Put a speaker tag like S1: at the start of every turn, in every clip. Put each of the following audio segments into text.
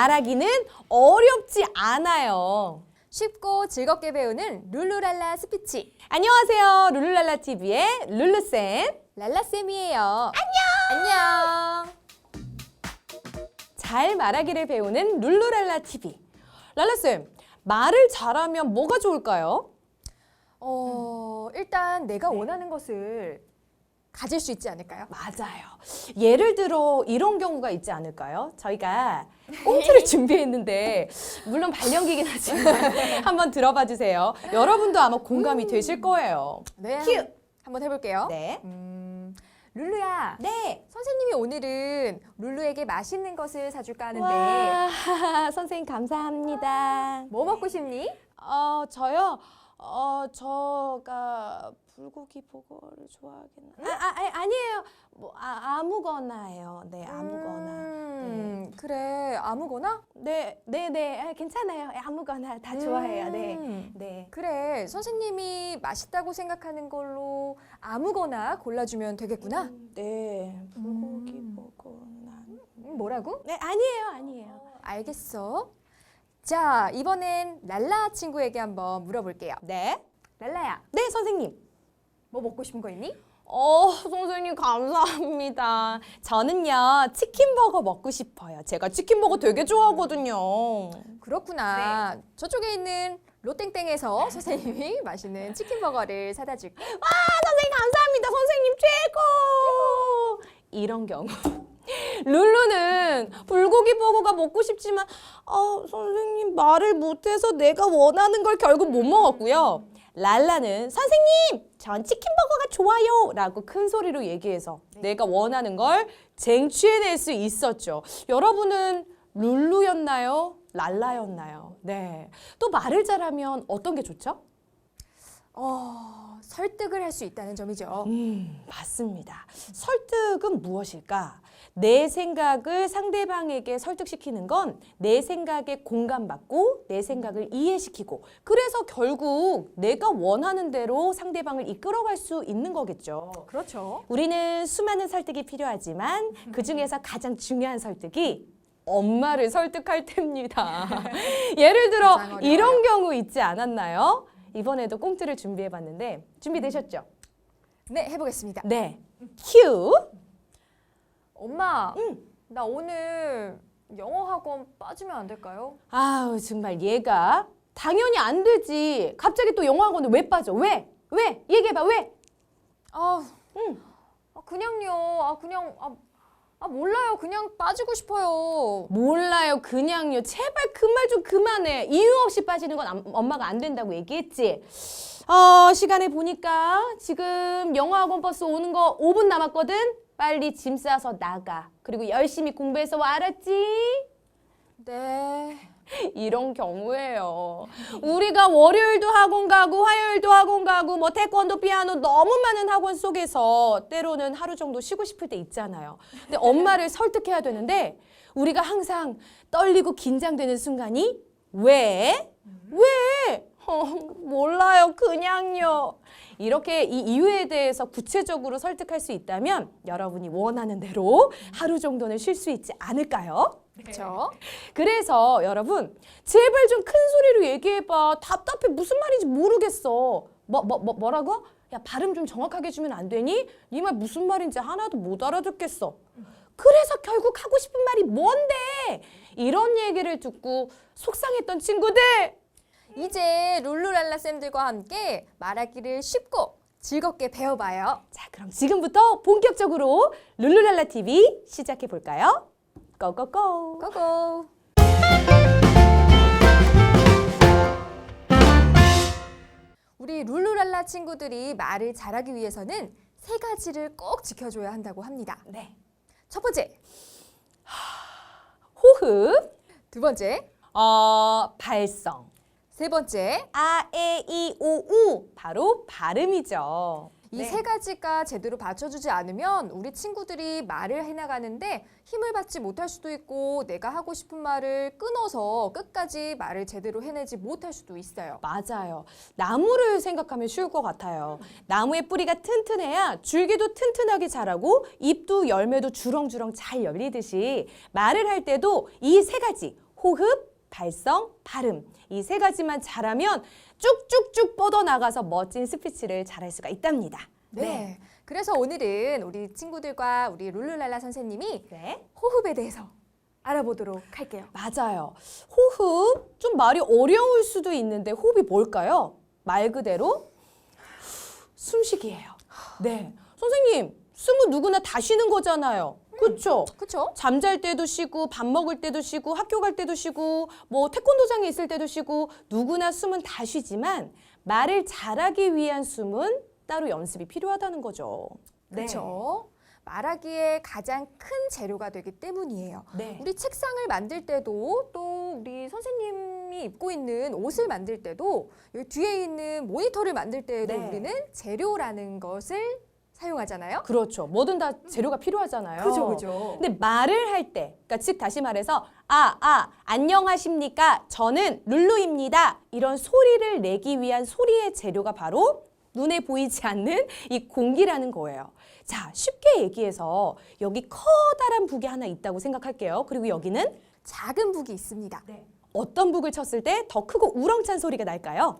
S1: 말하기는 어렵지 않아요.
S2: 쉽고 즐겁게 배우는 룰루랄라 스피치.
S1: 안녕하세요. 룰루랄라 TV의 룰루쌤.
S2: 랄라쌤이에요. 안녕.
S1: 잘 말하기를 배우는 룰루랄라 TV. 랄라쌤, 말을 잘하면 뭐가 좋을까요?
S2: 일단 내가 원하는 것을 가질 수 있지 않을까요?
S1: 맞아요. 예를 들어 이런 경우가 있지 않을까요? 저희가 꽁트를 준비했는데 물론 발연기긴 하지만 한번 들어봐 주세요. 여러분도 아마 공감이 되실 거예요.
S2: 네.
S1: 큐!
S2: 한번 해볼게요.
S1: 네.
S2: 룰루야.
S1: 네.
S2: 선생님이 오늘은 룰루에게 맛있는 것을 사줄까 하는데
S1: 와, 선생님 감사합니다.
S2: 뭐 먹고 싶니?
S1: 저요? 저가 불고기 버거를 좋아하겠나? 아니에요. 뭐 아무거나요. 네, 아무거나.
S2: 그래, 아무거나?
S1: 네, 괜찮아요. 아무거나 다 좋아해요. 네, 네.
S2: 그래, 선생님이 맛있다고 생각하는 걸로 아무거나 골라주면 되겠구나.
S1: 네, 불고기 버거나.
S2: 뭐라고?
S1: 네, 아니에요.
S2: 알겠어. 자, 이번엔 랄라 친구에게 한번 물어볼게요.
S1: 네,
S2: 랄라야,
S1: 네, 선생님.
S2: 뭐 먹고 싶은 거 있니?
S1: 선생님 감사합니다. 저는요 치킨버거 먹고 싶어요. 제가 치킨버거 되게 좋아하거든요.
S2: 그렇구나. 저쪽에 있는 로땡땡에서 선생님이 맛있는 치킨버거를 사다 줄게.
S1: 선생님 감사합니다. 선생님 최고. 이런 경우. 룰루는 불고기 버거가 먹고 싶지만 선생님 말을 못해서 내가 원하는 걸 결국 못 먹었고요. 랄라는 선생님 전 치킨버거가 좋아요 라고 큰 소리로 얘기해서 내가 원하는 걸 쟁취해낼 수 있었죠. 여러분은 룰루였나요? 랄라였나요? 네. 또 말을 잘하면 어떤 게 좋죠?
S2: 설득을 할 수 있다는 점이죠.
S1: 맞습니다. 설득은 무엇일까? 내 생각을 상대방에게 설득시키는 건 내 생각에 공감받고 내 생각을 이해시키고 그래서 결국 내가 원하는 대로 상대방을 이끌어갈 수 있는 거겠죠.
S2: 그렇죠.
S1: 우리는 수많은 설득이 필요하지만 그중에서 가장 중요한 설득이 엄마를 설득할 때입니다. 예를 들어
S2: 가장 어려워요.
S1: 이런 경우 있지 않았나요? 이번에도 꽁트를 준비해봤는데 준비되셨죠?
S2: 네, 해보겠습니다.
S1: 네. 큐.
S2: 엄마, 나 오늘 영어 학원 빠지면 안 될까요?
S1: 아우 정말 얘가 당연히 안 되지. 갑자기 또 영어 학원을 왜 빠져? 왜? 얘기해봐 왜?
S2: 그냥요. 몰라요. 그냥 빠지고 싶어요.
S1: 몰라요 그냥요. 제발 그 말 좀 그만해. 이유 없이 빠지는 건 엄마가 안 된다고 얘기했지. 시간에 보니까 지금 영어 학원 버스 오는 거 5분 남았거든. 빨리 짐 싸서 나가. 그리고 열심히 공부해서 와, 알았지?
S2: 네.
S1: 이런 경우예요. 우리가 월요일도 학원 가고 화요일도 학원 가고 뭐 태권도 피아노 너무 많은 학원 속에서 때로는 하루 정도 쉬고 싶을 때 있잖아요. 근데 엄마를 설득해야 되는데 우리가 항상 떨리고 긴장되는 순간이 왜? 몰라요. 그냥요. 이렇게 이 이유에 대해서 구체적으로 설득할 수 있다면 여러분이 원하는 대로 하루 정도는 쉴 수 있지 않을까요?
S2: 그렇죠.
S1: 그래서 여러분 제발 좀 큰 소리로 얘기해봐. 답답해. 무슨 말인지 모르겠어. 뭐라고? 야 발음 좀 정확하게 해주면 안 되니? 네 말 무슨 말인지 하나도 못 알아듣겠어. 그래서 결국 하고 싶은 말이 뭔데? 이런 얘기를 듣고 속상했던 친구들
S2: 이제 룰루랄라 쌤들과 함께 말하기를 쉽고 즐겁게 배워봐요.
S1: 자 그럼 지금부터 본격적으로 룰루랄라 TV 시작해 볼까요? 고고고.
S2: 고고. 우리 룰루랄라 친구들이 말을 잘하기 위해서는 3가지를 꼭 지켜줘야 한다고 합니다.
S1: 네.
S2: 첫 번째,
S1: 호흡.
S2: 2번째,
S1: 발성.
S2: 3번째.
S1: 아, 에, 이, 오, 우. 바로 발음이죠.
S2: 이 3가지가 제대로 받쳐주지 않으면 우리 친구들이 말을 해나가는데 힘을 받지 못할 수도 있고 내가 하고 싶은 말을 끊어서 끝까지 말을 제대로 해내지 못할 수도 있어요.
S1: 맞아요. 나무를 생각하면 쉬울 것 같아요. 나무의 뿌리가 튼튼해야 줄기도 튼튼하게 자라고 잎도 열매도 주렁주렁 잘 열리듯이 말을 할 때도 이 3가지 호흡, 발성, 발음. 이 세 가지만 잘하면 쭉쭉쭉 뻗어나가서 멋진 스피치를 잘할 수가 있답니다.
S2: 네. 그래서 오늘은 우리 친구들과 우리 룰루랄라 선생님이
S1: 네.
S2: 호흡에 대해서 알아보도록 할게요.
S1: 맞아요. 호흡, 좀 말이 어려울 수도 있는데 호흡이 뭘까요? 말 그대로 숨쉬기예요. 네. 선생님, 숨은 누구나 다 쉬는 거잖아요. 그렇죠?
S2: 그렇죠?
S1: 잠잘 때도 쉬고 밥 먹을 때도 쉬고 학교 갈 때도 쉬고 뭐 태권도장에 있을 때도 쉬고 누구나 숨은 다 쉬지만 말을 잘하기 위한 숨은 따로 연습이 필요하다는 거죠.
S2: 그렇죠. 말하기에 가장 큰 재료가 되기 때문이에요.
S1: 네.
S2: 우리 책상을 만들 때도 또 우리 선생님이 입고 있는 옷을 만들 때도 여기 뒤에 있는 모니터를 만들 때도
S1: 네.
S2: 우리는 재료라는 것을 사용하잖아요.
S1: 그렇죠. 뭐든 다 재료가 필요하잖아요.
S2: 그죠.
S1: 근데 말을 할 때, 그러니까 즉 다시 말해서 안녕하십니까? 저는 룰루입니다. 이런 소리를 내기 위한 소리의 재료가 바로 눈에 보이지 않는 이 공기라는 거예요. 자, 쉽게 얘기해서 여기 커다란 북이 하나 있다고 생각할게요. 그리고 여기는
S2: 작은 북이 있습니다.
S1: 어떤 북을 쳤을 때 더 크고 우렁찬 소리가 날까요?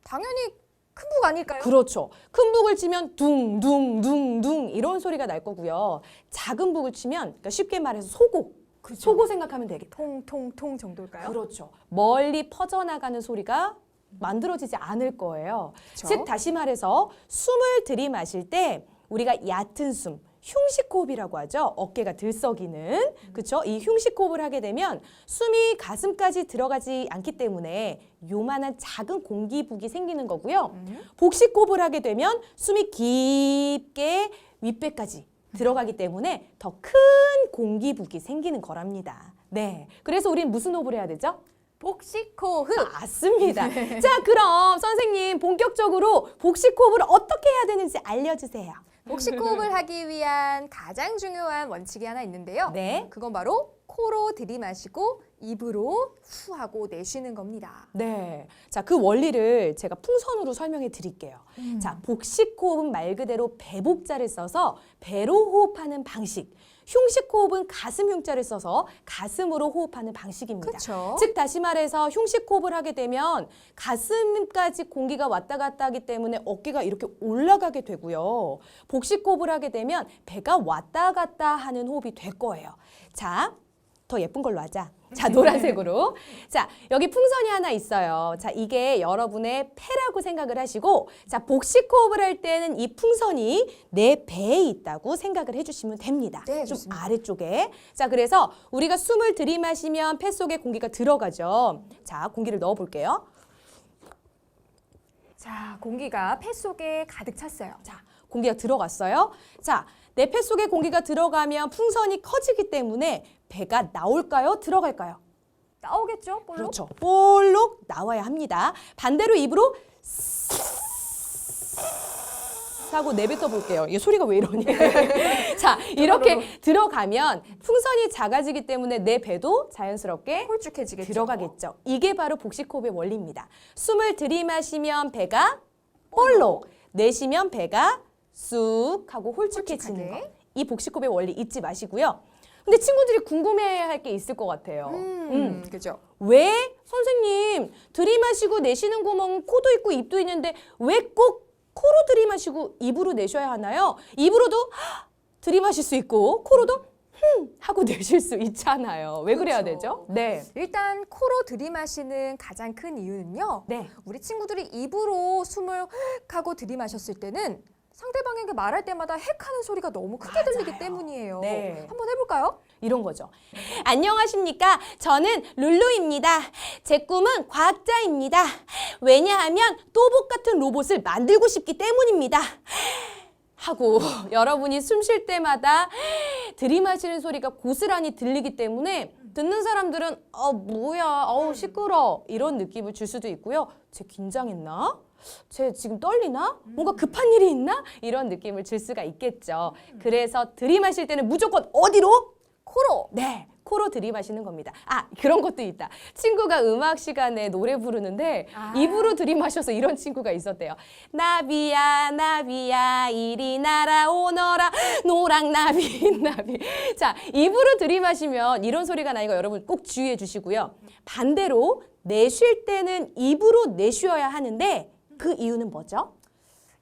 S2: 당연히 큰 북 아닐까요?
S1: 그렇죠. 큰 북을 치면 둥둥둥둥 이런 소리가 날 거고요. 작은 북을 치면 그러니까 쉽게 말해서 소고. 소고 생각하면 되겠다.
S2: 통통통 정도일까요?
S1: 그렇죠. 멀리 퍼져나가는 소리가 만들어지지 않을 거예요.
S2: 그쵸?
S1: 즉 다시 말해서 숨을 들이마실 때 우리가 얕은 숨, 흉식호흡이라고 하죠. 어깨가 들썩이는. 그렇죠? 이 흉식호흡을 하게 되면 숨이 가슴까지 들어가지 않기 때문에 요만한 작은 공기북이 생기는 거고요. 복식호흡을 하게 되면 숨이 깊게 윗배까지 들어가기 때문에 더 큰 공기북이 생기는 거랍니다. 네. 그래서 우린 무슨 호흡을 해야 되죠?
S2: 복식호흡.
S1: 맞습니다. 자, 그럼 선생님 본격적으로 복식호흡을 어떻게 해야 되는지 알려주세요.
S2: 복식호흡을 하기 위한 가장 중요한 원칙이 하나 있는데요.
S1: 네.
S2: 그건 바로 코로 들이마시고 입으로 후 하고 내쉬는 겁니다.
S1: 네. 자, 그 원리를 제가 풍선으로 설명해 드릴게요. 자, 복식호흡은 말 그대로 배복자를 써서 배로 호흡하는 방식. 흉식호흡은 가슴 흉자를 써서 가슴으로 호흡하는 방식입니다.
S2: 그쵸.
S1: 즉 다시 말해서 흉식호흡을 하게 되면 가슴까지 공기가 왔다 갔다 하기 때문에 어깨가 이렇게 올라가게 되고요. 복식호흡을 하게 되면 배가 왔다 갔다 하는 호흡이 될 거예요. 자, 더 예쁜 걸로 하자. 자, 노란색으로. 자, 여기 풍선이 하나 있어요. 자, 이게 여러분의 폐라고 생각을 하시고, 자, 복식호흡을 할 때는 이 풍선이 내 배에 있다고 생각을 해주시면 됩니다.
S2: 네,
S1: 좀
S2: 좋습니다.
S1: 아래쪽에. 자, 그래서 우리가 숨을 들이마시면 폐 속에 공기가 들어가죠. 자, 공기를 넣어볼게요.
S2: 자, 공기가 폐 속에 가득 찼어요.
S1: 자, 공기가 들어갔어요. 자, 내 폐 속에 공기가 들어가면 풍선이 커지기 때문에 배가 나올까요? 들어갈까요?
S2: 나오겠죠? 볼록?
S1: 그렇죠. 볼록 나와야 합니다. 반대로 입으로 하고 내뱉어 볼게요. 이 소리가 왜 이러니? 자, 이렇게 들어가면 풍선이 작아지기 때문에 내 배도 자연스럽게
S2: 홀쭉해지겠죠.
S1: 들어가겠죠. 이게 바로 복식호흡의 원리입니다. 숨을 들이마시면 배가 볼록, 내쉬면 배가 쑥 하고 홀쭉해지는 거.
S2: 홀쭉하게.
S1: 이 복식호흡의 원리 잊지 마시고요. 근데 친구들이 궁금해할 게 있을 것 같아요.
S2: 그죠.
S1: 왜 선생님 들이마시고 내쉬는 구멍은 코도 있고 입도 있는데 왜 꼭 코로 들이마시고 입으로 내셔야 하나요? 입으로도 들이마실 수 있고 코로도 하고 내쉴 수 있잖아요. 왜 그래야
S2: 그렇죠.
S1: 되죠? 네.
S2: 일단 코로 들이마시는 가장 큰 이유는요.
S1: 네.
S2: 우리 친구들이 입으로 숨을 헥 하고 들이마셨을 때는 상대방에게 말할 때마다 헥 하는 소리가 너무 크게 들리기
S1: 맞아요.
S2: 때문이에요.
S1: 네.
S2: 한번 해볼까요?
S1: 이런 거죠. 안녕하십니까? 저는 룰루입니다. 제 꿈은 과학자입니다. 왜냐하면 또봇 같은 로봇을 만들고 싶기 때문입니다. 하고 여러분이 숨 쉴 때마다 들이마시는 소리가 고스란히 들리기 때문에 듣는 사람들은 뭐야, 시끄러 이런 느낌을 줄 수도 있고요. 쟤 긴장했나? 쟤 지금 떨리나? 뭔가 급한 일이 있나? 이런 느낌을 줄 수가 있겠죠. 그래서 들이마실 때는 무조건 어디로?
S2: 코로.
S1: 네, 코로 들이마시는 겁니다. 아, 그런 것도 있다. 친구가 음악 시간에 노래 부르는데 입으로 들이마셔서 이런 친구가 있었대요. 나비야, 나비야, 이리 날아오너라, 노랑나비, 나비. 자, 입으로 들이마시면 이런 소리가 나니까 여러분 꼭 주의해 주시고요. 반대로 내쉴 때는 입으로 내쉬어야 하는데 그 이유는 뭐죠?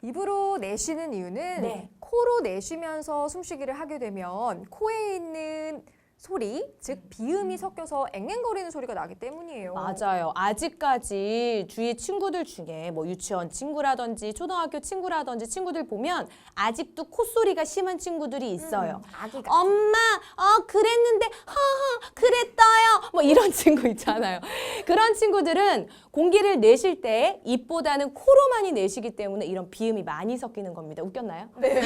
S2: 입으로 내쉬는 이유는
S1: 네.
S2: 코로 내쉬면서 숨쉬기를 하게 되면 코에 있는 소리, 즉 비음이 섞여서 앵앵거리는 소리가 나기 때문이에요.
S1: 맞아요. 아직까지 주위 친구들 중에 뭐 유치원 친구라든지 초등학교 친구라든지 친구들 보면 아직도 콧소리가 심한 친구들이 있어요.
S2: 아기가.
S1: 엄마, 그랬는데, 허허, 그랬어요. 뭐 이런 친구 있잖아요. 그런 친구들은 공기를 내쉴 때 입보다는 코로 많이 내쉬기 때문에 이런 비음이 많이 섞이는 겁니다. 웃겼나요?
S2: 네.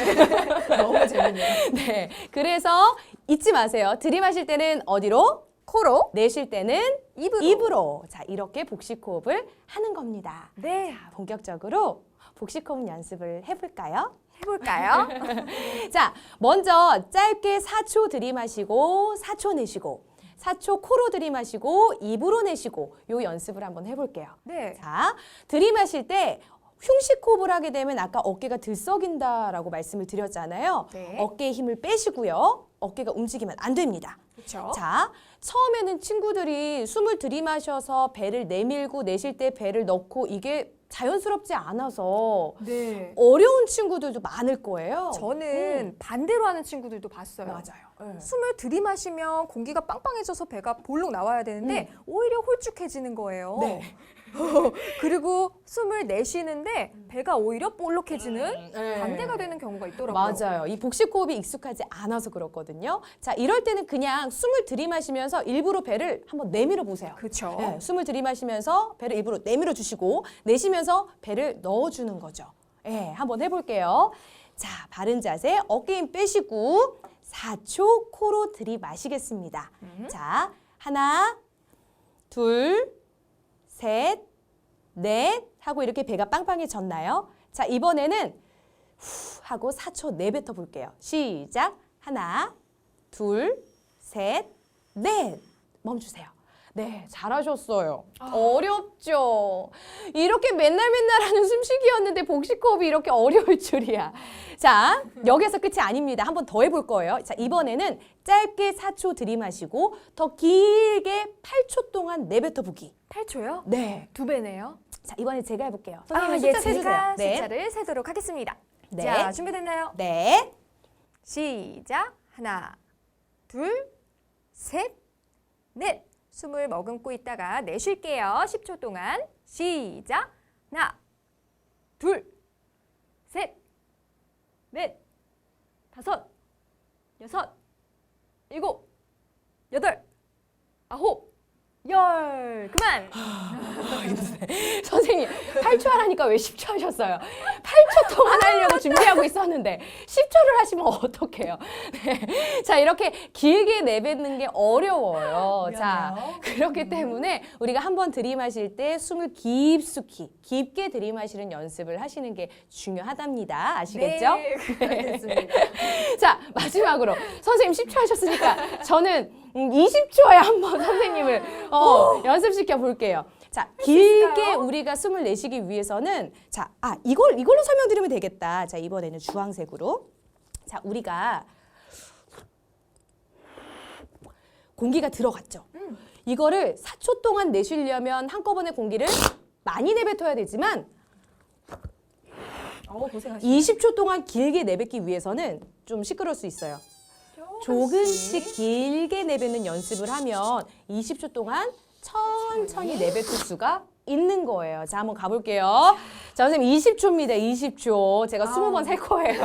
S2: 너무 재밌네요.
S1: 네. 그래서 잊지 마세요. 들이마실 때는 어디로?
S2: 코로,
S1: 내쉴 때는
S2: 입으로.
S1: 입으로. 자, 이렇게 복식호흡을 하는 겁니다.
S2: 네.
S1: 자, 본격적으로 복식호흡 연습을 해볼까요?
S2: 해볼까요?
S1: 자, 먼저 짧게 4초 들이마시고 4초 내쉬고 4초 코로 들이마시고 입으로 내쉬고 요 연습을 한번 해볼게요.
S2: 네.
S1: 자, 들이마실 때 흉식 호흡을 하게 되면 아까 어깨가 들썩인다라고 말씀을 드렸잖아요.
S2: 네.
S1: 어깨에 힘을 빼시고요. 어깨가 움직이면 안 됩니다.
S2: 그렇죠.
S1: 자, 처음에는 친구들이 숨을 들이마셔서 배를 내밀고 내쉴 때 배를 넣고 이게 자연스럽지 않아서
S2: 네.
S1: 어려운 친구들도 많을 거예요.
S2: 저는 반대로 하는 친구들도 봤어요.
S1: 맞아요. 네.
S2: 숨을 들이마시면 공기가 빵빵해져서 배가 볼록 나와야 되는데 오히려 홀쭉해지는 거예요.
S1: 네.
S2: 그리고 숨을 내쉬는데 배가 오히려 볼록해지는
S1: 네.
S2: 반대가 되는 경우가 있더라고요.
S1: 맞아요. 이 복식호흡이 익숙하지 않아서 그렇거든요. 자, 이럴 때는 그냥 숨을 들이마시면서 일부러 배를 한번 내밀어 보세요.
S2: 그렇죠.
S1: 네, 숨을 들이마시면서 배를 입으로 내밀어 주시고 내쉬면서 배를 넣어주는 거죠. 네, 한번 해볼게요. 자, 바른 자세, 어깨 힘 빼시고 4초 코로 들이마시겠습니다. 자, 하나, 둘, 셋, 넷 하고 이렇게 배가 빵빵해졌나요? 자, 이번에는 후 하고 4초 내뱉어 볼게요. 시작. 하나, 둘, 셋, 넷. 멈추세요. 네, 잘하셨어요. 어렵죠? 이렇게 맨날 하는 숨쉬기였는데 복식호흡이 이렇게 어려울 줄이야. 자, 여기서 끝이 아닙니다. 한 번 더 해볼 거예요. 자, 이번에는 짧게 4초 들이마시고 더 길게 8초 동안 내뱉어 보기.
S2: 8초요?
S1: 네.
S2: 2배네요.
S1: 자, 이번에 제가 해볼게요.
S2: 예,
S1: 숫자 세주세요.
S2: 제가
S1: 네.
S2: 숫자를 세도록 하겠습니다.
S1: 네.
S2: 자, 준비됐나요?
S1: 네.
S2: 시작. 하나, 둘, 셋, 넷. 숨을 머금고 있다가 내쉴게요. 10초 동안. 시작. 하나, 둘, 셋, 넷, 다섯, 여섯, 일곱, 여덟, 아홉, 열. 그만.
S1: 선생님, 8초 하라니까 왜 10초 하셨어요? 8초 동안 하려고 준비하고 있었는데 10초를 하시면 어떡해요? 네. 자, 이렇게 길게 내뱉는 게 어려워요. 자, 그렇기 때문에 우리가 한번 들이마실 때 숨을 깊게 들이마시는 연습을 하시는 게 중요하답니다. 아시겠죠?
S2: 네, 알겠습니다.
S1: 자, 마지막으로 선생님 10초 하셨으니까 저는 20초에 한번 선생님을 연습시켜 볼게요. 자, 길게
S2: 있을까요?
S1: 우리가 숨을 내쉬기 위해서는 자, 이걸로 설명드리면 되겠다. 자, 이번에는 주황색으로. 자, 우리가 공기가 들어갔죠. 이거를 4초 동안 내쉬려면 한꺼번에 공기를 많이 내뱉어야 되지만
S2: 고생하셨습니다.
S1: 20초 동안 길게 내뱉기 위해서는 좀 시끄러울 수 있어요. 조금씩 길게 내뱉는 연습을 하면 20초 동안 천천히 내뱉을 수가 있는 거예요. 자, 한번 가볼게요. 자, 선생님 20초입니다. 20초. 제가 20번 셀 거예요.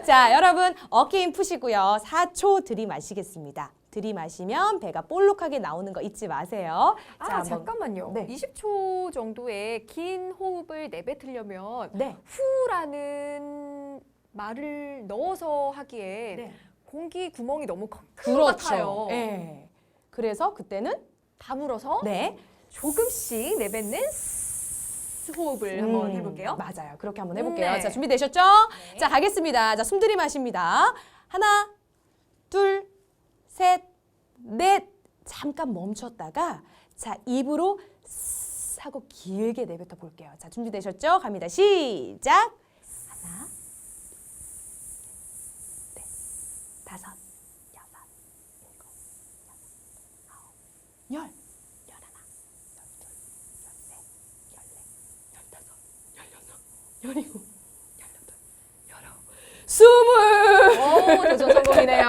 S1: 자, 여러분 어깨 힘 푸시고요. 4초 들이마시겠습니다. 들이마시면 배가 볼록하게 나오는 거 잊지 마세요. 자, 한번.
S2: 잠깐만요.
S1: 네.
S2: 20초 정도의 긴 호흡을 내뱉으려면
S1: 네.
S2: 후라는 말을 넣어서 하기에
S1: 네.
S2: 공기 구멍이 너무 큰 것
S1: 그렇죠.
S2: 같아요.
S1: 네. 그래서 그때는
S2: 다 불어서
S1: 네.
S2: 조금씩 내뱉는 스 호흡을 한번 해볼게요.
S1: 맞아요. 그렇게 한번 해볼게요.
S2: 네.
S1: 자, 준비되셨죠? 자, 가겠습니다. 자, 숨 들이마십니다. 하나, 둘, 셋, 넷. 잠깐 멈췄다가 자, 입으로 스 하고 길게 내뱉어 볼게요. 자, 준비되셨죠? 갑니다. 시작. 하나, 둘, 넷, 다섯, 여섯, 일곱, 여덟, 아홉, 열, 열하나, 열둘, 열셋, 열넷, 열다섯, 열여섯, 열일곱, 열여덟, 열아홉, 스물.
S2: 오, 도전 성공이네요.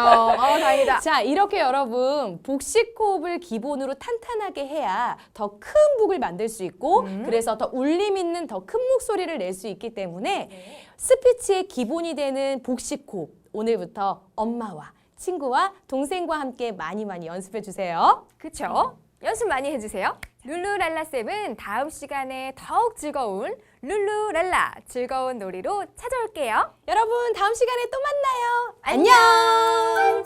S2: 다행이다.
S1: 자, 이렇게 여러분 복식호흡을 기본으로 탄탄하게 해야 더 큰 북을 만들 수 있고 그래서 더 울림 있는 더 큰 목소리를 낼 수 있기 때문에 스피치의 기본이 되는 복식호흡 오늘부터 엄마와 친구와 동생과 함께 많이 연습해 주세요.
S2: 그쵸? 연습 많이 해주세요. 룰루랄라쌤은 다음 시간에 더욱 즐거운 룰루랄라 즐거운 놀이로 찾아올게요.
S1: 여러분 다음 시간에 또 만나요.
S2: 안녕!
S1: 안녕.